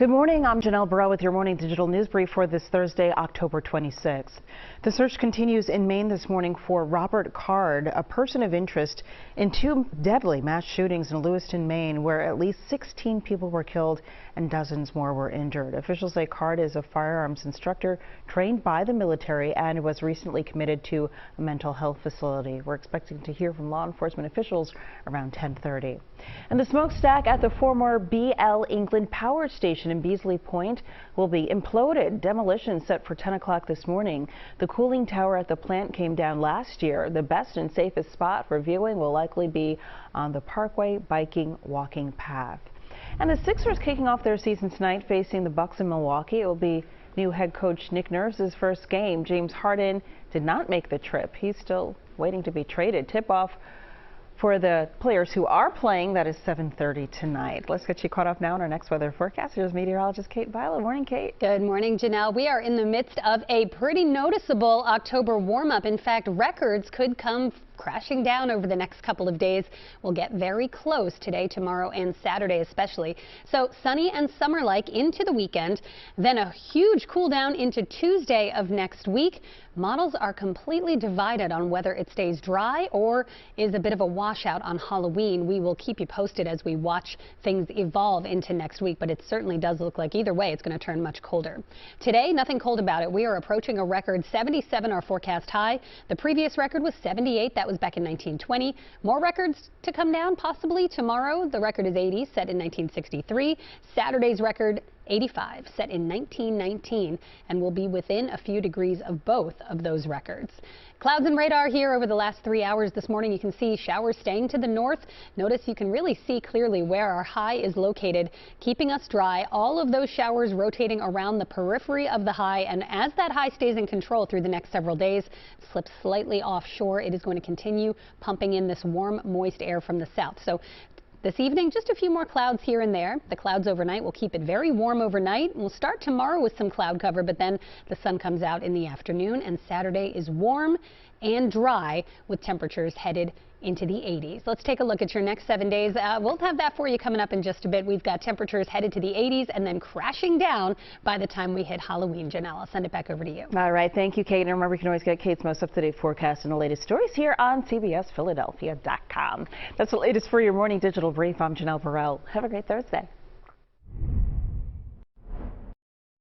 Good morning. I'm Janelle Burrell with your morning digital news brief for this Thursday, October 26th. The search continues in Maine this morning for Robert Card, a person of interest in two deadly mass shootings in Lewiston, Maine, where at least 16 people were killed and dozens more were injured. Officials say Card is a firearms instructor trained by the military and was recently committed to a mental health facility. We're expecting to hear from law enforcement officials around 10:30. And the smokestack at the former BL England power station in Beasley Point will be imploded. Demolition set for 10 o'clock this morning. The cooling tower at the plant came down last year. The best and safest spot for viewing will likely be on the Parkway biking walking path. And the Sixers kicking off their season tonight facing the Bucks in Milwaukee. It will be new head coach Nick Nurse's first game. James Harden did not make the trip. He's still waiting to be traded. Tip-off for the players who are playing, that is 7:30 tonight. Let's get you caught up now on our next weather forecast. Here's meteorologist Kate Violet. Morning, Kate. Good morning, Janelle. We are in the midst of a pretty noticeable October warm-up. In fact, records could come crashing down over the next couple of days. We'll get very close today, tomorrow, and Saturday especially. So sunny and summer-like into the weekend, then a huge cool down into Tuesday of next week. Models are completely divided on whether it stays dry or is a bit of a washout on Halloween. We will keep you posted as we watch things evolve into next week, but it certainly does look like either way it's going to turn much colder. Today, nothing cold about it. We are approaching a record 77, our forecast high. The previous record was 78. That was back in 1920. More records to come down possibly tomorrow. The record is 80, set in 1963. Saturday's record 85, set in 1919, and will be within a few degrees of both of those records. Clouds and radar here over the last 3 hours this morning. You can see showers staying to the north. Notice you can really see clearly where our high is located, keeping us dry. All of those showers rotating around the periphery of the high, and as that high stays in control through the next several days, slips slightly offshore, it is going to continue pumping in this warm, moist air from the south. So this evening, just a few more clouds here and there. The clouds overnight will keep it very warm overnight. We'll start tomorrow with some cloud cover, but then the sun comes out in the afternoon, and Saturday is warm and dry with temperatures headed into the 80s. Let's take a look at your next 7 days. We'll have that for you coming up in just a bit. We've got temperatures headed to the 80s and then crashing down by the time we hit Halloween. Janelle, I'll send it back over to you. All right. Thank you, Kate. And remember, you can always get Kate's most up-to-date forecast and the latest stories here on CBSPhiladelphia.com. That's the latest for your morning digital brief. I'm Janelle Burrell. Have a great Thursday.